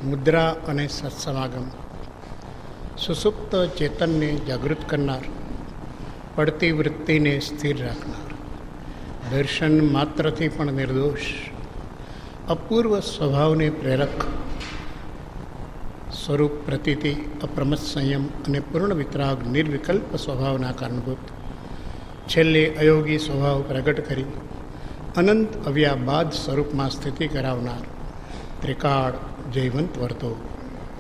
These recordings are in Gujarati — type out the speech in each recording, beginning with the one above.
મુદ્રા અને સત્સમાગમ સુસુપ્ત ચેતનને જાગૃત કરનાર, પડતી વૃત્તિને સ્થિર રાખનાર, દર્શન માત્રથી પણ નિર્દોષ, અપૂર્વ સ્વભાવને પ્રેરક, સ્વરૂપ પ્રતીતિ, અપ્રમત સંયમ અને પૂર્ણ વિતરાગ નિર્વિકલ્પ સ્વભાવના કારણભૂત, છેલ્લે અયોગી સ્વભાવ પ્રગટ કરી અનંત અવ્યાબાદ સ્વરૂપમાં સ્થિતિ કરાવનાર ત્રિકાળ જયવંત વર્તો.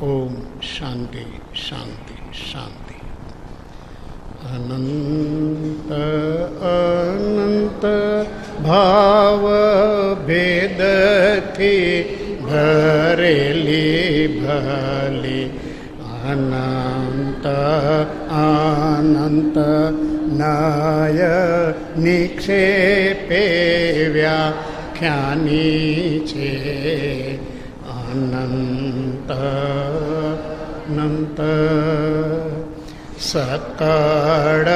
ઓમ શાંતિ શાંતિ શાંતિ. અનંત અનંત ભાવ ભેદથી ભરેલી ભલી અનંત અનંત નય નિક્ષેપે વ્યાખ્યાની છે. અનંત અનંત સકળ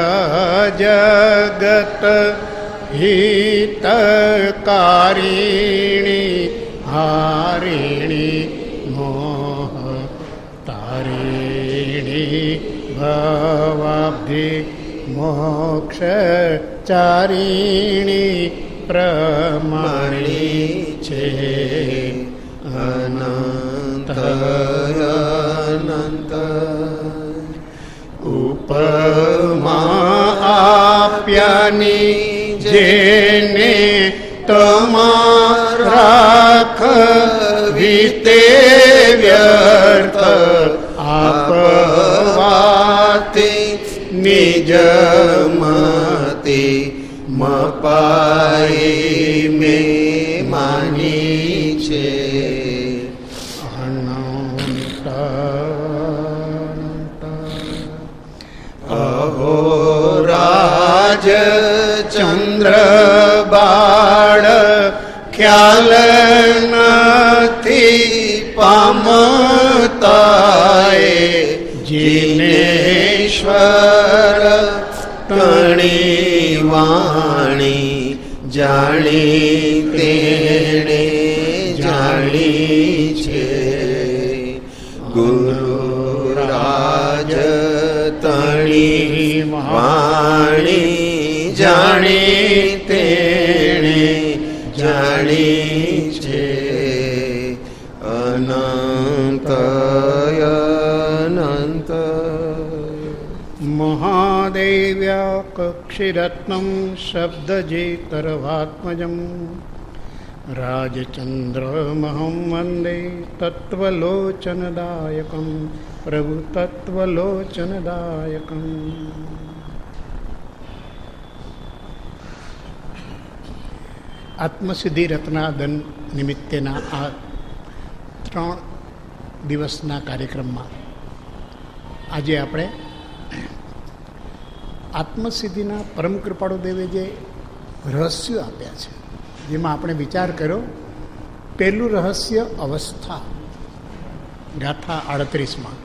જગત હિતકારિણી હારિણી મોહ તારિણી ભવાબ્ધિ મોક્ષ ચારિણી પ્રમાણી છે. અનંત અનંત ઉપમા આપ્યાની જેને તમારાખવી તે વ્યર્થ આપવાથી નિજમતી મપાઈ મેં માની છે. અનંત અહોરાજ ચંદ્ર બાળ ખ્યાલ નથી પામતાએ જીનેશ્વર તણી વાણી જાણી તેણે જાણી છે. ગુરુ રાજ તણી વાણી જાણી તેણે જાણી છે. અનંત અનંત મહાદેવ્યા કક્ષિરત્નમ શબ્દજેતરવાત્મજમ રાજચંદ્રમહં વંદે તત્વલોચનદાયકમ પ્રભુ તત્વલોચનદાયકમ. આત્મસિદ્ધિ રત્નાદન નિમિત્તેના આ 3 દિવસના કાર્યક્રમમાં આજે આપણે આત્મસિદ્ધિના પરમ કૃપાળુ દેવે જે રહસ્યો આપ્યા છે, જેમાં આપણે વિચાર કર્યો. પહેલું રહસ્ય અવસ્થા, ગાથા 38માં.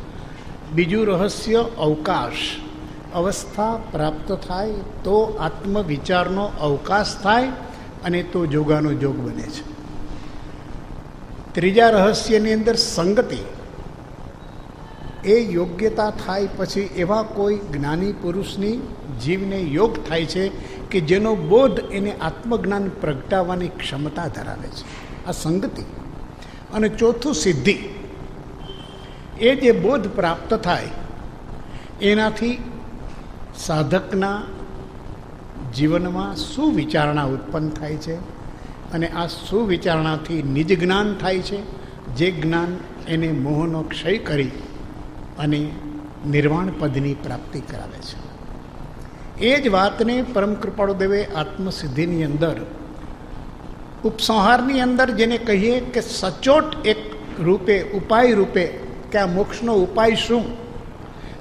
બીજું રહસ્ય અવકાશ, અવસ્થા પ્રાપ્ત થાય તો આત્મવિચારનો અવકાશ થાય અને તો જોગાનો જોગ બને છે. ત્રીજા રહસ્યની અંદર સંગતિ, એ યોગ્યતા થાય પછી એવા કોઈ જ્ઞાની પુરુષની જીવને યોગ થાય છે કે જેનો બોધ એને આત્મજ્ઞાન પ્રગટાવવાની ક્ષમતા ધરાવે છે. આ સંગતિ. અને ચોથું સિદ્ધિ, એ જે બોધ પ્રાપ્ત થાય એનાથી સાધકના જીવનમાં સુવિચારણા ઉત્પન્ન થાય છે અને આ સુવિચારણાથી નિજ જ્ઞાન થાય છે, જે જ્ઞાન એને મોહનો ક્ષય કરી અને નિર્વાણ પદની પ્રાપ્તિ કરાવે છે. એ જ વાતને પરમ કૃપાળુ દેવે આત્મસિદ્ધિની અંદર ઉપસંહારની અંદર જેને કહીએ કે સચોટ એક રૂપે, ઉપાય રૂપે કે આ મોક્ષનો ઉપાય શું,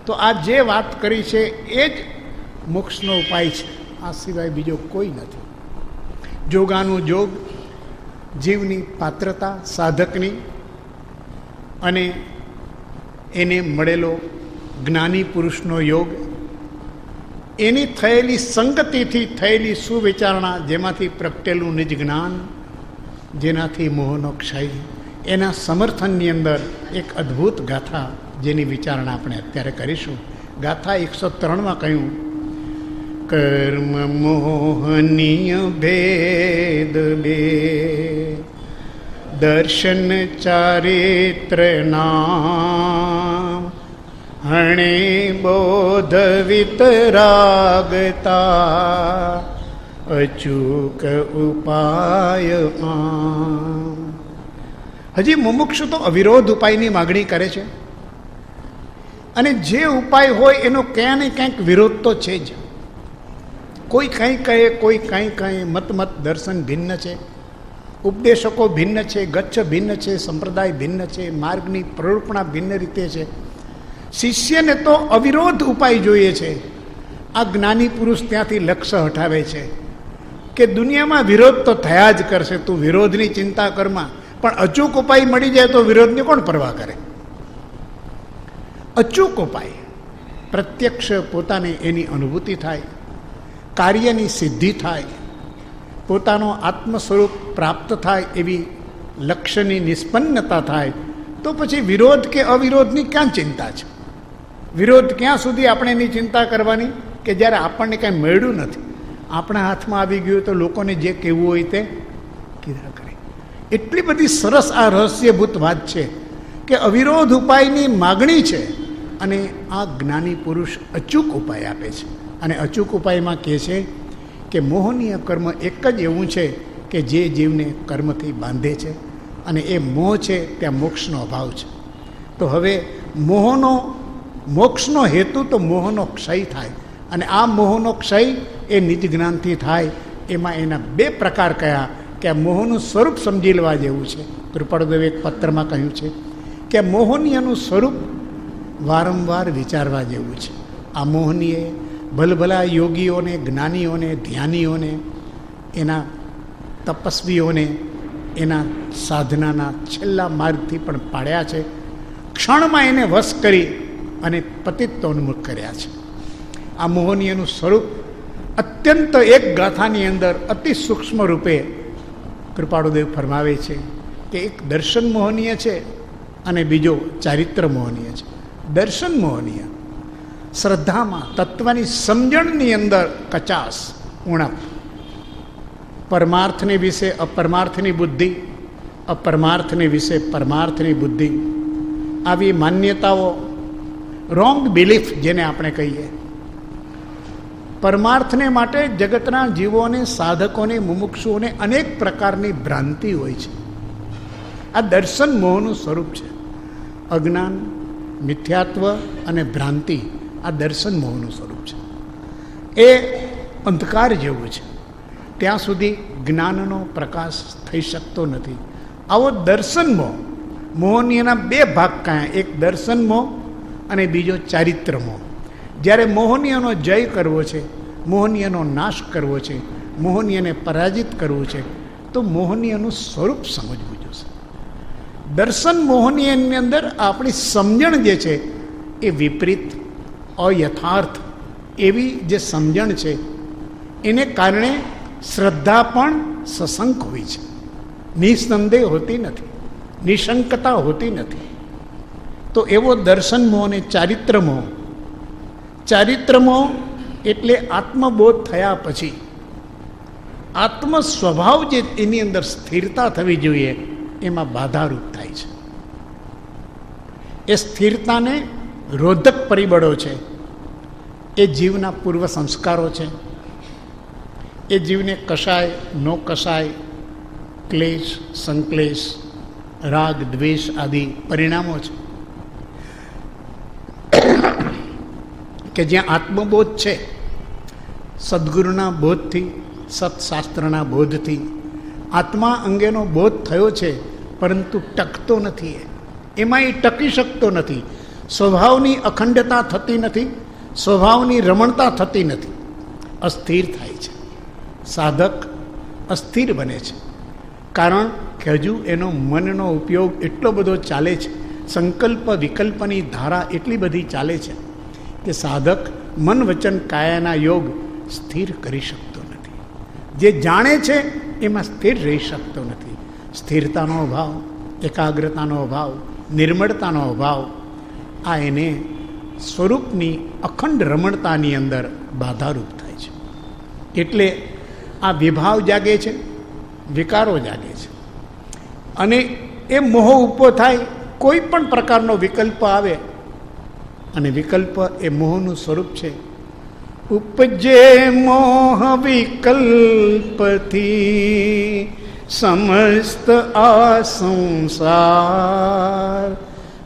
તો આ જે વાત કરી છે એ જ મોક્ષનો ઉપાય છે. આ સિવાય બીજો કોઈ નથી. જોગાનું જોગ, જીવની પાત્રતા સાધકની અને એને મળેલો જ્ઞાની પુરુષનો યોગ, એની થયેલી સંગતિથી થયેલી સુવિચારણા, જેમાંથી પ્રગટેલું નિજ જ્ઞાન, જેનાથી મોહનો ક્ષય, એના સમર્થનની અંદર એક અદ્ભુત ગાથા જેની વિચારણા આપણે અત્યારે કરીશું. ગાથા 103માં કહ્યું, કર્મ મોહનીય ભેદ બે, દર્શન ચારિત્ર નામ, હણે બોધ વિતરાગતા, અચૂક ઉપાય આમ. હજી મુમુક્ષુ તો અવિરોધ ઉપાયની માગણી કરે છે, અને જે ઉપાય હોય એનો ક્યાં ને ક્યાંક વિરોધ તો છે જ. કોઈ કંઈ કહે, કોઈ કંઈ કહે, મત દર્શન ભિન્ન છે, ઉપદેશકો ભિન્ન છે, ગચ્છ ભિન્ન છે, સંપ્રદાય ભિન્ન છે, માર્ગની પ્રરૂપણા ભિન્ન રીતે છે. શિષ્યને તો અવિરોધ ઉપાય જોઈએ છે. આ જ્ઞાની પુરુષ ત્યાંથી લક્ષ્ય હટાવે છે કે દુનિયામાં વિરોધ તો થયા જ કરશે, તું વિરોધની ચિંતા કરમાં, પણ અચૂક ઉપાય મળી જાય તો વિરોધની કોણ પરવા કરે? અચૂક ઉપાય, પ્રત્યક્ષ પોતાને એની અનુભૂતિ થાય, કાર્યની સિદ્ધિ થાય, પોતાનો આત્મ સ્વરૂપ પ્રાપ્ત થાય, એવી લક્ષ્યની નિષ્પન્નતા થાય, તો પછી વિરોધ કે અવિરોધની ક્યાં ચિંતા છે? વિરોધ ક્યાં સુધી આપણે એની ચિંતા કરવાની કે જ્યારે આપણને કાંઈ મળ્યું નથી, આપણા હાથમાં આવી ગયું તો લોકોને જે કહેવું હોય તે કીધા કરે. એટલી બધી સરસ આ રહસ્યભૂત વાત છે કે અવિરોધ ઉપાયની માગણી છે, અને આ જ્ઞાની પુરુષ અચૂક ઉપાય આપે છે. અને અચૂક ઉપાયમાં કહે છે કે મોહનીય કર્મ એક જ એવું છે કે જે જીવને કર્મથી બાંધે છે, અને એ મોહ છે ત્યાં મોક્ષનો અભાવ છે. તો હવે મોક્ષનો હેતુ તો મોહનો ક્ષય થાય, અને આ મોહનો ક્ષય એ નિજ જ્ઞાનથી થાય. એમાં એના બે પ્રકાર કયા કે આ મોહનું સ્વરૂપ સમજી લેવા જેવું છે. કૃપાળુદેવે એક પત્રમાં કહ્યું છે કે મોહનીયનું સ્વરૂપ વારંવાર વિચારવા જેવું છે. આ મોહનીય ભલભલા યોગીઓને, જ્ઞાનીઓને, ધ્યાનીઓને, એના તપસ્વીઓને એના સાધનાના છેલ્લા માર્ગથી પણ પાડ્યા છે. ક્ષણમાં એને વશ કરી અને પતિત્વોન્મુખ કર્યા છે. આ મોહનીયનું સ્વરૂપ અત્યંત એક ગાથાની અંદર અતિ સૂક્ષ્મ રૂપે કૃપાળુદેવ ફરમાવે છે કે એક દર્શન મોહનીય છે અને બીજો ચારિત્ર મોહનીય છે. દર્શન મોહનીય શ્રદ્ધામાં, તત્વની સમજણની અંદર કચાસ, ઉણપ, પરમાર્થને વિશે અપરમાર્થની બુદ્ધિ, અપરમાર્થને વિશે પરમાર્થની બુદ્ધિ, આવી માન્યતાઓ, રોંગ બિલીફ જેને આપણે કહીએ. પરમાર્થને માટે જગતના જીવોને, સાધકોને, મુમુક્ષુઓને અનેક પ્રકારની ભ્રાંતિ હોય છે. આ દર્શન મોહનું સ્વરૂપ છે. અજ્ઞાન, મિથ્યાત્વ અને ભ્રાંતિ આ દર્શન મોહનું સ્વરૂપ છે. એ અંધકાર જેવું છે. ત્યાં સુધી જ્ઞાનનો પ્રકાશ થઈ શકતો નથી. આવો દર્શન મોહ, મોહનીયના બે ભાગ કયા, એક દર્શન મોહ અને બીજો ચારિત્ર મોહ. જ્યારે મોહનીયનો જય કરવો છે, મોહનીયનો નાશ કરવો છે, મોહનીયને પરાજિત કરવું છે, તો મોહનીયનું સ્વરૂપ સમજવું જોશે. દર્શન મોહનીયની અંદર આપણી સમજણ જે છે એ વિપરીત, અયથાર્થ એવી જે સમજણ છે, એને કારણે શ્રદ્ધા પણ સશંક હોય છે, નિસંદેહ હોતી નથી, નિશંકતા હોતી નથી. તો એવો દર્શન મોહ અને ચારિત્ર મોહ. ચારિત્ર મોહ એટલે આત્મબોધ થયા પછી આત્મ સ્વભાવ જે એની અંદર સ્થિરતા થવી જોઈએ, એમાં બાધારૂપ થાય છે. એ સ્થિરતાને રોધક પરિબળો છે. એ જીવના પૂર્વ સંસ્કારો છે. એ જીવને કશાય નો કશાય, ક્લેશ, સંક્લેશ, રાગ, દ્વેષ આદિ પરિણામો છે કે જ્યાં આત્મબોધ છે, સદગુરુના બોધથી, સત્શાસ્ત્રના બોધથી આત્મા અંગેનો બોધ થયો છે, પરંતુ ટકતો નથી. એમાં એ ટકી શકતો નથી. સ્વભાવની અખંડતા થતી નથી, સ્વભાવની રમણતા થતી નથી, અસ્થિર થાય છે. સાધક અસ્થિર બને છે, કારણ કે હજુ એનો મનનો ઉપયોગ એટલો બધો ચાલે છે, સંકલ્પ વિકલ્પની ધારા એટલી બધી ચાલે છે કે સાધક મન વચન કાયાના યોગ સ્થિર કરી શકતો નથી. જે જાણે છે એમાં સ્થિર રહી શકતો નથી. સ્થિરતાનો અભાવ, એકાગ્રતાનો અભાવ, નિર્મળતાનો અભાવ આ એને સ્વરૂપની અખંડ રમણતાની અંદર બાધારૂપ થાય છે. એટલે આ વિભાવ જાગે છે, વિકારો જાગે છે, અને એ મોહ ઊભો થાય. કોઈ પણ પ્રકારનો વિકલ્પ આવે, અને વિકલ્પ એ મોહનું સ્વરૂપ છે. ઉપજે મોહ વિકલ્પથી સમસ્ત આ સંસાર,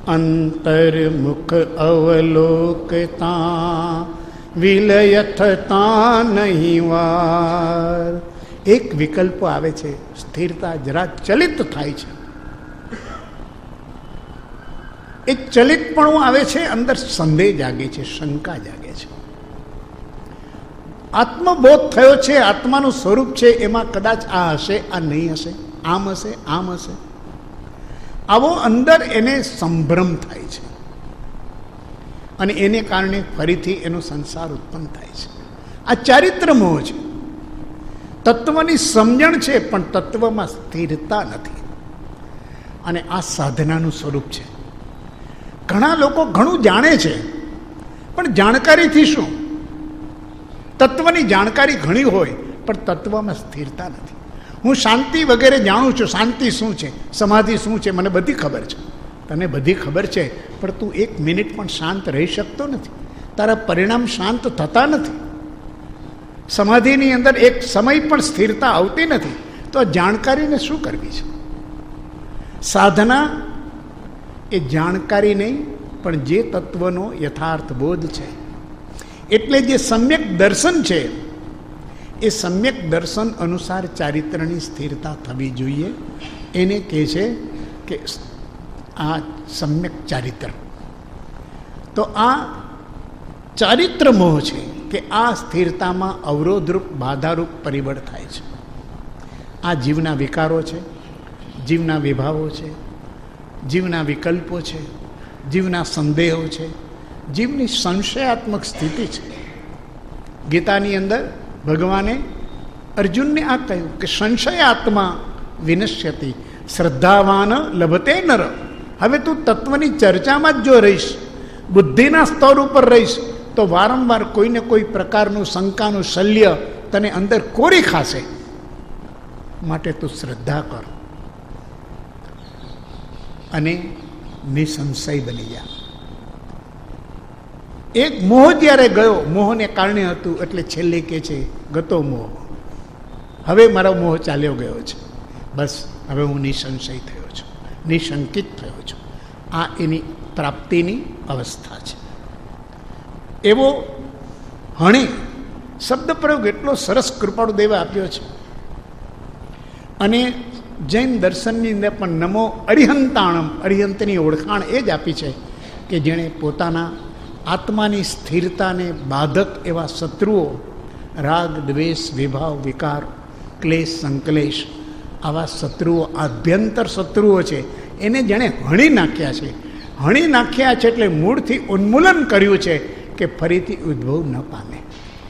અંતર્મુખ અવલોકતા વિલયથતા નહીં વાર. એક વિકલ્પ આવે છે, સ્થિરતા જરા ચલિત થાય છે. એ ચલિતપણું આવે છે, અંદર સંદેહ જાગે છે, શંકા જાગે છે. આત્મબોધ થયો છે, આત્માનું સ્વરૂપ છે, એમાં કદાચ આ હશે, આ નહીં હશે, આમ હશે, આમ હશે. આવો અંદર એને સંભ્રમ થાય છે, અને એને કારણે ફરીથી એનો સંસાર ઉત્પન્ન થાય છે. આ ચારિત્ર મોહ છે. તત્વની સમજણ છે, પણ તત્વમાં સ્થિરતા નથી, અને આ સાધનાનું સ્વરૂપ છે. ઘણા લોકો ઘણું જાણે છે, પણ જાણકારીથી શું? તત્વની જાણકારી ઘણી હોય, પણ તત્વમાં સ્થિરતા નથી. હું શાંતિ વગેરે જાણું છું, શાંતિ શું છે, સમાધિ શું છે, મને બધી ખબર છે. તને બધી ખબર છે, પણ તું એક મિનિટ પણ શાંત રહી શકતો નથી. તારા પરિણામ શાંત થતા નથી. સમાધિની અંદર એક સમય પણ સ્થિરતા આવતી નથી. તો આ જાણકારીને શું કરવી છે? સાધના એ જાણકારી નહીં, પણ જે તત્વનો યથાર્થ બોધ છે. એટલે જે સમ્યક દર્શન છે, એ સમ્યક દર્શન અનુસાર ચારિત્રની સ્થિરતા થવી જોઈએ. એને કહે છે કે આ સમ્યક ચારિત્ર. તો આ ચારિત્ર મોહ છે કે આ સ્થિરતામાં અવરોધરૂપ, બાધારૂપ પરિબળ થાય છે. આ જીવના વિકારો છે, જીવના વિભાવો છે, જીવના વિકલ્પો છે, જીવના સંદેહો છે, જીવની સંશયાત્મક સ્થિતિ છે. ગીતાની અંદર ભગવાને અર્જુનને આ કહ્યું કે સંશયાત્મા વિનશ્યતિ શ્રદ્ધાવાન લભતે નર. હવે તું તત્વની ચર્ચામાં જ જો રહીશ, બુદ્ધિના સ્તર ઉપર રહીશ, તો વારંવાર કોઈને કોઈ પ્રકારનું શંકાનું શલ્ય તને અંદર કોરી ખાશે. માટે તું શ્રદ્ધા કર અને નિસંશય બની જા. એક મોહ જ્યારે ગયો, મોહને કારણે હતું, એટલે છેલ્લે કે છે ગતો મોહ. હવે મારો મોહ ચાલ્યો ગયો છે, બસ હવે હું નિસંશય થયો છું, નિશંકિત થયો છું. આ એની પ્રાપ્તિની અવસ્થા છે. એવો હણે શબ્દ પ્રયોગ એટલો સરસ કૃપાળુદેવે આપ્યો છે. અને જૈન દર્શનની અંદર પણ નમો અરિહંતાણમ, અરિહંતની ઓળખાણ એ જ આપી છે કે જેણે પોતાના આત્માની સ્થિરતાને બાધક એવા શત્રુઓ, રાગ, દ્વેષ, વિભાવ, વિકાર, ક્લેશ, સંકલેશ, આવા શત્રુઓ, આભ્યંતર શત્રુઓ છે, એને જેણે હણી નાખ્યા છે. હણી નાખ્યા છે એટલે મૂળથી ઉન્મૂલન કર્યું છે કે ફરીથી ઉદ્ભવ ન પામે.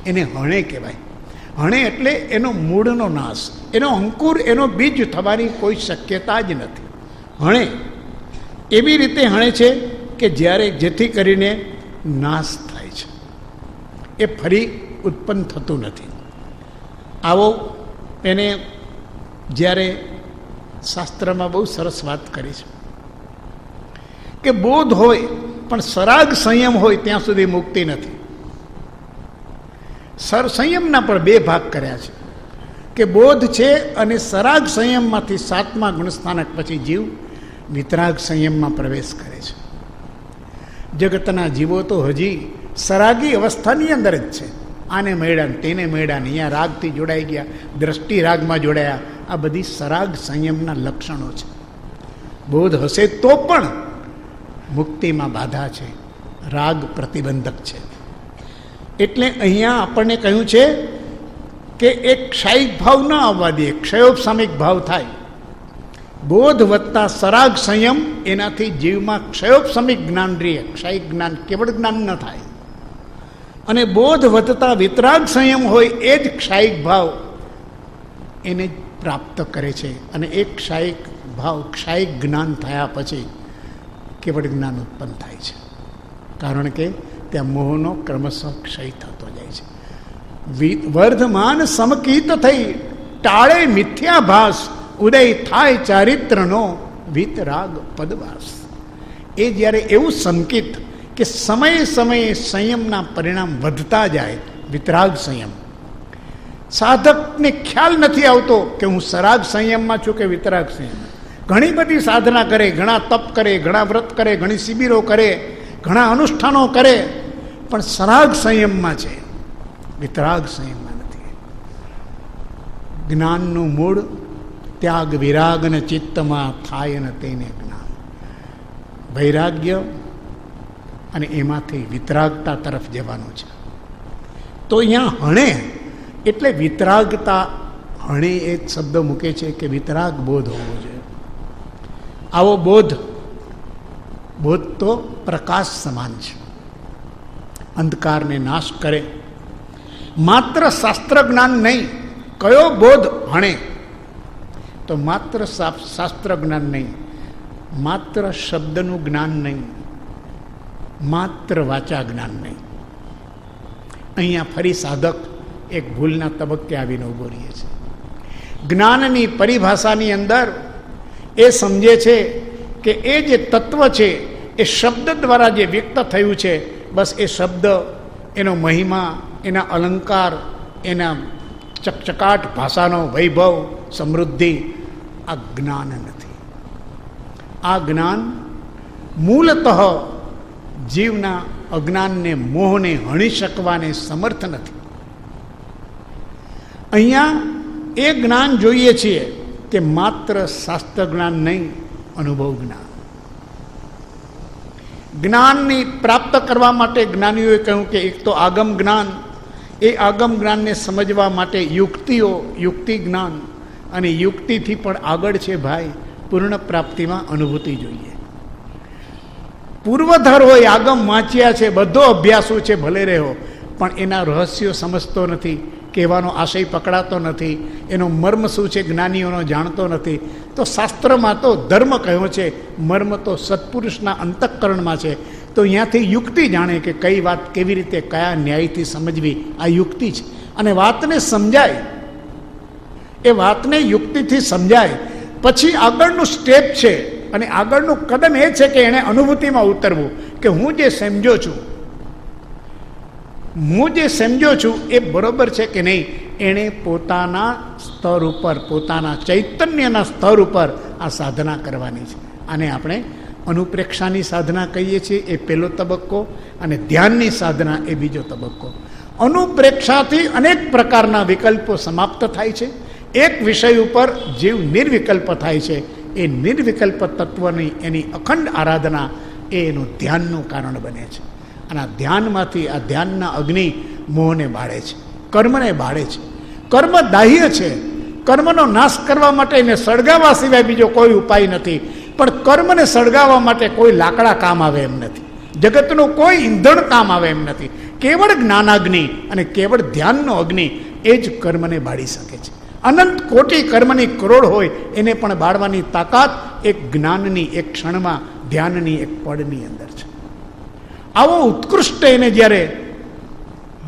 એને હણે કહેવાય. હણે એટલે એનો મૂળનો નાશ, એનો અંકુર, એનો બીજ થવાની કોઈ શક્યતા જ નથી. હણે એવી રીતે હણે છે કે જ્યારે જેથી કરીને નાશ થાય છે, એ ફરી ઉત્પન્ન થતું નથી. આવો એને જ્યારે શાસ્ત્રમાં બહુ સરસ વાત કરી છે કે બોધ હોય પણ સરાગ સંયમ હોય ત્યાં સુધી મુક્તિ નથી. સંયમના પણ બે ભાગ કર્યા છે કે બોધ છે અને સરાગ સંયમમાંથી 7મા ગુણસ્થાનક પછી જીવ વિતરાગ સંયમમાં પ્રવેશ કરે છે. જગતના જીવો તો હજી સરાગી અવસ્થાની અંદર જ છે. આને મળ્યા ને તેને મળ્યા ને અહીંયા રાગથી જોડાઈ ગયા, દ્રષ્ટિ રાગમાં જોડાયા. આ બધી સરાગ સંયમના લક્ષણો છે. બોધ હશે તો પણ મુક્તિમાં બાધા છે, રાગ પ્રતિબંધક છે. એટલે અહીંયા આપણને કહ્યું છે કે એક ક્ષાયિક ભાવ ન આવવા દે, ક્ષયોપસામિક ભાવ થાય. બોધ વત્તા સરાગ સંયમ, એનાથી જીવમાં ક્ષયોપસામિક જ્ઞાન રહે, ક્ષાયિક જ્ઞાન, કેવળ જ્ઞાન ન થાય. અને બોધ વધતા વિતરાગ સંયમ હોય એ જ ક્ષાયિક ભાવ એને પ્રાપ્ત કરે છે. અને એક ક્ષાયિક ભાવ, ક્ષાયિક જ્ઞાન થયા પછી કેવળ જ્ઞાન ઉત્પન્ન થાય છે. કારણ કે ત્યાં મોહનો ક્રમશઃ ક્ષય થતો જાય છે. વર્ધમાન સમકીત થઈ ટાળે મિથ્યાભાસ, ઉદય થાય ચારિત્રનો વિતરાગ પદવાસ. એ જ્યારે એવું સંકેત કે સમયે સમયે સંયમના પરિણામ વધતા જાય, વિતરાગ સંયમ. સાધકને ખ્યાલ નથી આવતો કે હું સરાગ સંયમમાં છું કે વિતરાગ સંયમ. ઘણી બધી સાધના કરે, ઘણા તપ કરે, ઘણા વ્રત કરે, ઘણી શિબિરો કરે, ઘણા અનુષ્ઠાનો કરે, પણ સરાગ સંયમમાં છે, વિતરાગ સંયમમાં નથી. જ્ઞાનનું મૂળ ત્યાગ વિરાગને ચિત્તમાં થાય ને તેને જ્ઞાન. વૈરાગ્ય અને એમાંથી વિતરાગતા તરફ જવાનું છે. તો અહીંયા હણે એટલે વિતરાગતા, હણે એ શબ્દ મૂકે છે કે વિતરાગ બોધ હોવો જોઈએ. આવો બોધ તો પ્રકાશ સમાન છે, અંધકારને નાશ કરે. માત્ર શાસ્ત્ર જ્ઞાન નહીં. કયો બોધ હણે? તો માત્ર શાસ્ત્ર જ્ઞાન નહીં, માત્ર શબ્દનું જ્ઞાન નહીં, માત્ર વાચા જ્ઞાન નહીં. અહીંયા ફરી સાધક એક ભૂલના તબક્કે આવીને ઊભો રહીએ છે. જ્ઞાનની પરિભાષાની અંદર એ સમજે છે કે એ જે તત્વ છે એ શબ્દ દ્વારા જે વ્યક્ત થયું છે, બસ એ શબ્દ, એનો મહિમા, એના અલંકાર, એના ચકચકાટ, ભાષાનો વૈભવ, સમૃદ્ધિ, આ જ્ઞાન નથી. આ જ્ઞાન મૂળતઃ જીવના અજ્ઞાનને, મોહને હણી શકવાને સમર્થ નથી. અહીંયા એ જ્ઞાન જોઈએ છીએ કે માત્ર શાસ્ત્ર જ્ઞાન નહીં, અનુભવ જ્ઞાન. જ્ઞાનની પ્રાપ્ત કરવા માટે જ્ઞાનીઓએ કહ્યું કે એક તો આગમ જ્ઞાન, એ આગમ જ્ઞાનને સમજવા માટે યુક્તિઓ, યુક્તિ જ્ઞાન, અને યુક્તિથી પણ આગળ છે ભાઈ પૂર્ણ પ્રાપ્તિમાં અનુભૂતિ જોઈએ. પૂર્વધર હોય, આગમ વાંચ્યા છે, બધો અભ્યાસો છે, ભલે રહ્યો, પણ એના રહસ્યો સમજતો નથી, કહેવાનો આશય પકડાતો નથી, એનો મર્મ શું છે જ્ઞાનીઓનો જાણતો નથી. તો શાસ્ત્રમાં તો ધર્મ કહ્યો છે, મર્મ તો સત્પુરુષના અંતઃકરણમાં છે. તો અહીંયાથી યુક્તિ જાણે કે કઈ વાત કેવી રીતે, કયા ન્યાયથી સમજવી, આ યુક્તિ છે. અને વાતને સમજાય, એ વાતને યુક્તિથી સમજાય, પછી આગળનું સ્ટેપ છે, અને આગળનું કદમ એ છે કે એણે અનુભૂતિમાં ઉતરવું કે હું જે સમજ્યો છું એ બરોબર છે કે નહીં. એણે પોતાના સ્તર ઉપર, પોતાના ચૈતન્યના સ્તર ઉપર આ સાધના કરવાની છે. આને આપણે અનુપ્રેક્ષાની સાધના કહીએ છીએ, એ પહેલો તબક્કો, અને ધ્યાનની સાધના એ બીજો તબક્કો. અનુપ્રેક્ષાથી અનેક પ્રકારના વિકલ્પો સમાપ્ત થાય છે. એક વિષય ઉપર જીવ નિર્વિકલ્પ થાય છે. એ નિર્વિકલ્પ તત્વની એની અખંડ આરાધના એ એનું ધ્યાનનું કારણ બને છે. અને આ ધ્યાનમાંથી, આ ધ્યાનના અગ્નિ મોહને બાળે છે, કર્મને બાળે છે. કર્મ દાહ્ય છે, કર્મનો નાશ કરવા માટે એને સળગાવવા સિવાય બીજો કોઈ ઉપાય નથી. પણ કર્મને સળગાવવા માટે કોઈ લાકડા કામ આવે એમ નથી, જગતનું કોઈ ઈંધણ કામ આવે એમ નથી. કેવળ જ્ઞાનાગ્નિ અને કેવળ ધ્યાનનો અગ્નિ એ જ કર્મને બાળી શકે છે. અનંત કોટી કર્મની કરોડ હોય એને પણ બાળવાની તાકાત એક જ્ઞાનની, એક ક્ષણમાં, ધ્યાનની એક પળની અંદર છે. આવો ઉત્કૃષ્ટ એને જ્યારે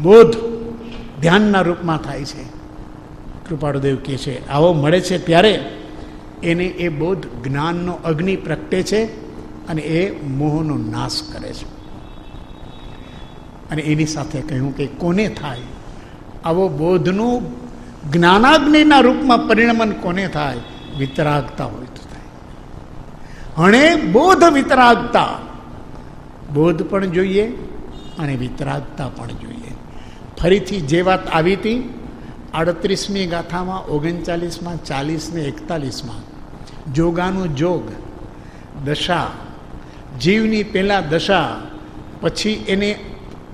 બોધ ધ્યાનના રૂપમાં થાય છે, કૃપાળુદેવ કહે છે આવો મળે છે, ત્યારે એને એ બોધ જ્ઞાનનો અગ્નિ પ્રગટે છે અને એ મોહનો નાશ કરે છે. અને એની સાથે કહ્યું કે કોને થાય આવો બોધનું જ્ઞાનાગ્નિના રૂપમાં પરિણમન કોને થાય? વિતરાગતા હોય તો થાય. હણે બોધ વિતરાગતા, બોધ પણ જોઈએ અને વિતરાગતા પણ જોઈએ. ફરીથી જે વાત આવી હતી 38મી ગાથામાં, 39માં, 40 ને 41માં, જોગાનું જોગ, દશા, જીવની પહેલાં દશા, પછી એને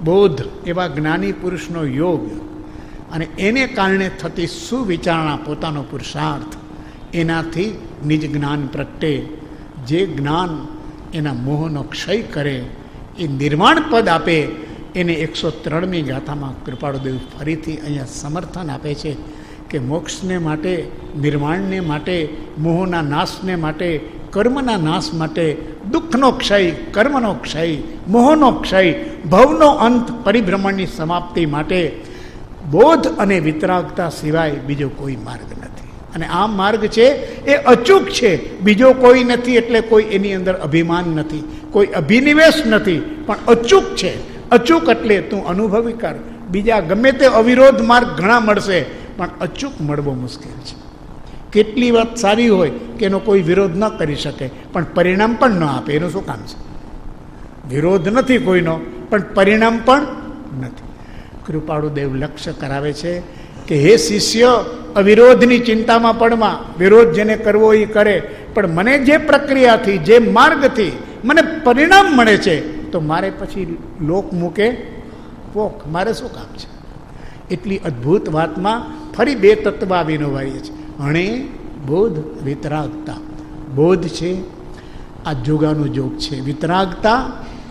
બોધ એવા જ્ઞાની પુરુષનો યોગ, અને એને કારણે થતી સુવિચારણા, પોતાનો પુરુષાર્થ, એનાથી નિજ જ્ઞાન પ્રગટે. જે જ્ઞાન એના મોહનો ક્ષય કરે, એ નિર્વાણ પદ આપે. એને 103મી ગાથામાં કૃપાળુદેવ ફરીથી અહીંયા સમર્થન આપે છે કે મોક્ષને માટે, નિર્વાણને માટે, મોહના નાશને માટે કર્મના નાશ માટે, દુઃખનો ક્ષય, કર્મનો ક્ષય, મોહનો ક્ષય, ભવનો અંત, પરિભ્રમણની સમાપ્તિ માટે બોધ અને વિતરાગતા સિવાય બીજો કોઈ માર્ગ નથી. અને આ માર્ગ છે એ અચૂક છે, બીજો કોઈ નથી. એટલે કોઈ એની અંદર અભિમાન નથી, કોઈ અભિનિવેશ નથી, પણ અચૂક છે. અચૂક એટલે તું અનુભવી કર. બીજા ગમે તે અવિરોધ માર્ગ ઘણા મળશે, પણ અચૂક મળવો મુશ્કેલ છે. કેટલી વાત સારી હોય કે એનો કોઈ વિરોધ ન કરી શકે, પણ પરિણામ પણ ન આપે. એનું શું કામ છે? વિરોધ નથી કોઈનો, પણ પરિણામ પણ નથી. કૃપાળુદેવ લક્ષ્ય કરાવે છે કે હે શિષ્ય, અવિરોધની ચિંતામાં પડમાં. વિરોધ જેને કરવો એ કરે, પણ મને જે પ્રક્રિયાથી, જે માર્ગથી મને પરિણામ મળે છે, તો મારે પછી લોક મૂકે પોક, મારે શું કામ છે? એટલી અદ્ભુત વાતમાં ફરી બે તત્વ આવીને વાળીએ છે. હણે બોધ વિતરાગતા. બોધ છે આ જોગાનું જોગ છે. વિતરાગતા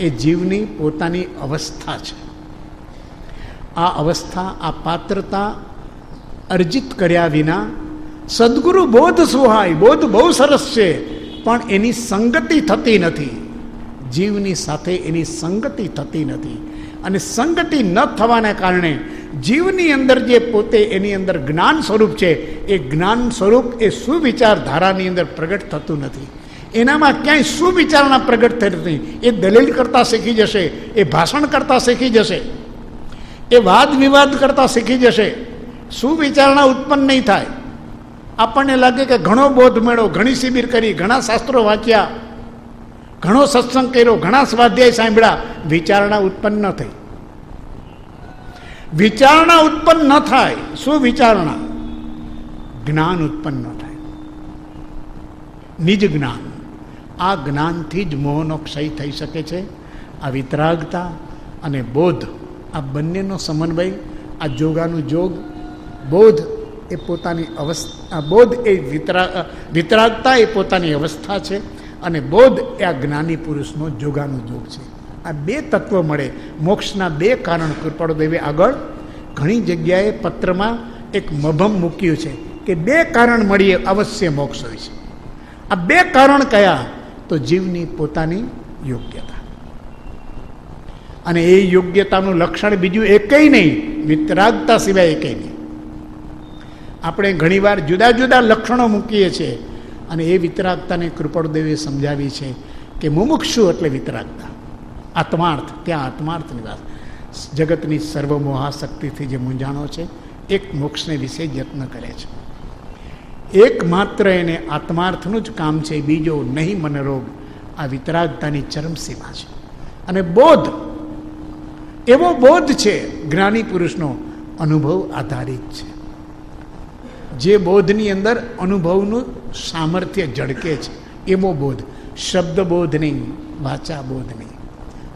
એ જીવની પોતાની અવસ્થા છે. આ અવસ્થા, આ પાત્રતા અર્જિત કર્યા વિના સદગુરુ બોધ સુહાય. બોધ બહુ સરસ છે, પણ એની સંગતિ થતી નથી. જીવની સાથે એની સંગતિ થતી નથી. અને સંગતિ ન થવાને કારણે જીવની અંદર જે પોતે એની અંદર જ્ઞાન સ્વરૂપ છે, એ જ્ઞાન સ્વરૂપ એ સુવિચાર ધારાની અંદર પ્રગટ થતું નથી. એનામાં ક્યાંય સુવિચારણા પ્રગટ થઈ નથી. એ દલીલ કરતાં શીખી જશે, એ ભાષણ કરતાં શીખી જશે, એ વાદ વિવાદ કરતાં શીખી જશે. સુવિચારણા ઉત્પન્ન નહીં થાય. આપણને લાગે કે ઘણો બોધ મેળો, ઘણી શિબિર કરી, ઘણા શાસ્ત્રો વાંચ્યા, ઘણો સત્સંગ કર્યો, ઘણા સ્વાધ્યાય સાંભળ્યા, વિચારણા ઉત્પન્ન ન થઈ. વિચારણા ઉત્પન્ન ન થાય. શું વિચારણા? જ્ઞાન ઉત્પન્ન ન થાય. નિજ જ્ઞાન. આ જ્ઞાનથી જ મોહનો ક્ષય થઈ શકે છે. આ વિતરાગતા અને બોધ, આ બંનેનો સમન્વય, આ જોગાનું જોગ. બોધ એ પોતાની અવસ્થા, બોધ એ વિતરાગતા એ પોતાની અવસ્થા છે, અને બોધ એ આ જ્ઞાની પુરુષનો જોગાનું જોગ છે. આ બે તત્વ મળે. મોક્ષના બે કારણ કૃપાળુદેવે આગળ ઘણી જગ્યાએ પત્રમાં એક મભમ મૂક્યું છે કે બે કારણ મળીએ અવશ્ય મોક્ષ હોય છે. આ બે કારણ કયા? તો જીવની પોતાની યોગ્યતા. અને એ યોગ્યતાનું લક્ષણ બીજું એકેય નહીં, વિતરાગતા સિવાય એકેય નહીં. આપણે ઘણીવાર જુદા જુદા લક્ષણો મૂકીએ છીએ, અને એ વિતરાગતાને કૃપાળુદેવે સમજાવી છે કે મુમુક્ષુ એટલે વિતરાગતા, આત્માર્થ. ત્યાં આત્માર્થની વાત. જગતની સર્વમોહાશક્તિથી જે મૂંઝાણો છે, એક મોક્ષને વિશે યત્ન કરે છે. એકમાત્ર એને આત્માર્થનું જ કામ છે, બીજો નહીં મનરોગ. આ વિતરાગતાની ચરમસીમા છે. અને બોધ એવો બોધ છે જ્ઞાની પુરુષનો, અનુભવ આધારિત છે. જે બોધની અંદર અનુભવનું સામર્થ્ય ઝળકે છે, એવો બોધ. શબ્દ બોધ નહીં, વાચા બોધ નહીં.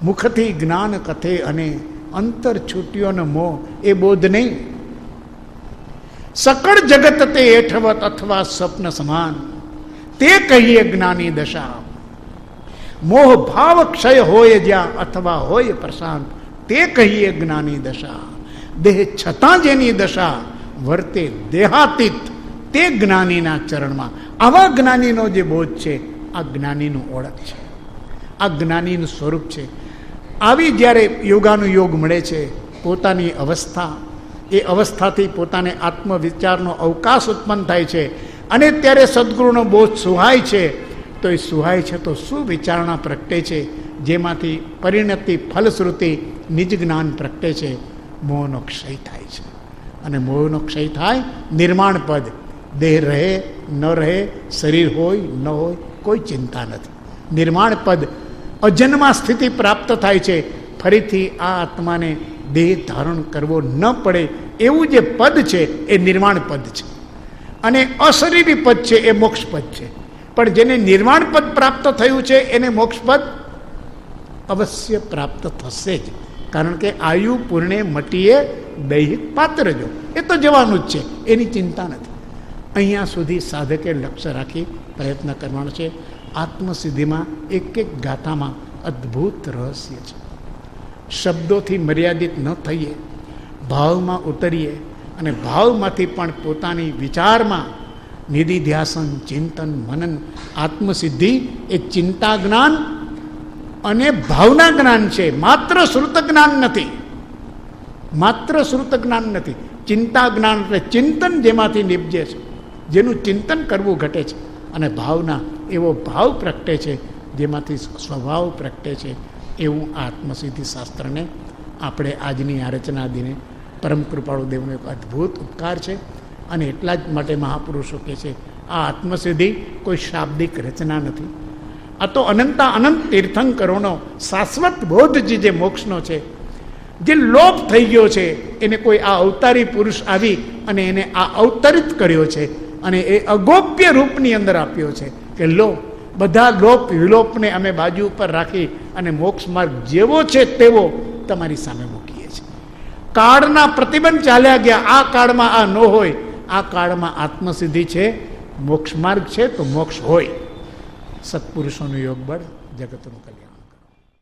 મુખથી જ્ઞાન કથે અને અંતર છૂટ્યો ન મોહ, એ બોધ નહીં. સકળ જગત તે એઠવત અથવા સ્વપ્ન સમાન, તે કહીએ જ્ઞાની દશા. મોહ ભાવ ક્ષય હોય જ્યાં અથવા હોય પ્રશાંત, તે કહીએ જ્ઞાની દશા. દેહ છતાં જેની દશા વર્તે દેહાતીત, તે જ્ઞાનીના ચરણમાં. આવા જ્ઞાનીનો જે બોધ છે, આ જ્ઞાનીનું ઓળખ છે, આ જ્ઞાનીનું સ્વરૂપ છે. આવી જ્યારે યોગાનું યોગ મળે છે, પોતાની અવસ્થા, એ અવસ્થાથી પોતાને આત્મવિચારનો અવકાશ ઉત્પન્ન થાય છે, અને ત્યારે સદગુરુનો બોધ સુહાય છે. તો એ સુહાય છે તો શું વિચારણા પ્રગટે છે, જેમાંથી પરિણતિ ફલશ્રુતિ નિજ જ્ઞાન પ્રગટે છે. મોહનો ક્ષય થાય છે. અને મોહનો ક્ષય થાય, નિર્માણ પદ. દેહ રહે ન રહે, શરીર હોય ન હોય, કોઈ ચિંતા નથી. નિર્માણ પદ, અજન્મા સ્થિતિ પ્રાપ્ત થાય છે. ફરીથી આ આત્માને દેહ ધારણ કરવો ન પડે એવું જે પદ છે, એ નિર્માણ પદ છે. અને અશરીરી પદ છે, એ મોક્ષ પદ છે. પણ જેને નિર્માણ પદ પ્રાપ્ત થયું છે, એને મોક્ષ પદ અવશ્ય પ્રાપ્ત થશે જ. કારણ કે આયુ પૂર્ણે મટીએ દૈહિક પાત્ર જો, એ તો જવાનું જ છે, એની ચિંતા નથી. અહીંયા સુધી સાધકે લક્ષ્ય રાખી પ્રયત્ન કરવાનો છે. આત્મસિદ્ધિમાં એક એક ગાથામાં અદ્ભુત રહસ્ય છે. શબ્દોથી મર્યાદિત ન થઈએ, ભાવમાં ઉતરીએ, અને ભાવમાંથી પણ પોતાની વિચારમાં નિધિધ્યાસન, ચિંતન, મનન, આત્મસિદ્ધિ એ ચિંતા જ્ઞાન અને ભાવના જ્ઞાન છે, માત્ર શ્રુત જ્ઞાન નથી. માત્ર શ્રુત જ્ઞાન નથી. ચિંતા જ્ઞાન એટલે ચિંતન જેમાંથી નિપજે છે, જેનું ચિંતન કરવું ઘટે છે, અને ભાવના એવો ભાવ પ્રગટે છે જેમાંથી સ્વભાવ પ્રગટે છે. એવું આત્મસિદ્ધિ શાસ્ત્રને આપણે આજની આ રચના દિને પરમ કૃપાળુ દેવનો એક અદ્ભુત ઉપકાર છે. અને એટલા જ માટે મહાપુરુષો કહે છે આ આત્મસિદ્ધિ કોઈ શાબ્દિક રચના નથી. આ તો અનંતા અનંત તીર્થંકરોનો શાશ્વત બોધ જે મોક્ષનો છે, જે લોપ થઈ ગયો છે, એને કોઈ આ અવતારી પુરુષ આવી અને એને આ અવતરિત કર્યો છે અને એ અગોપ્ય રૂપની અંદર આપ્યો છે કે લો, બધા લોપ વિલોપને અમે બાજુ ઉપર રાખી અને મોક્ષ માર્ગ જેવો છે તેવો તમારી સામે મૂકીએ છીએ. કાળના પ્રતિબંધ ચાલ્યા ગયા. આ કાળમાં આ ન હોય, આ કાળમાં આત્મસિદ્ધિ છે, મોક્ષ માર્ગ છે તો મોક્ષ હોય. સત્પુરુષોનું યોગ બળ, જગતનું કલ્યાણ.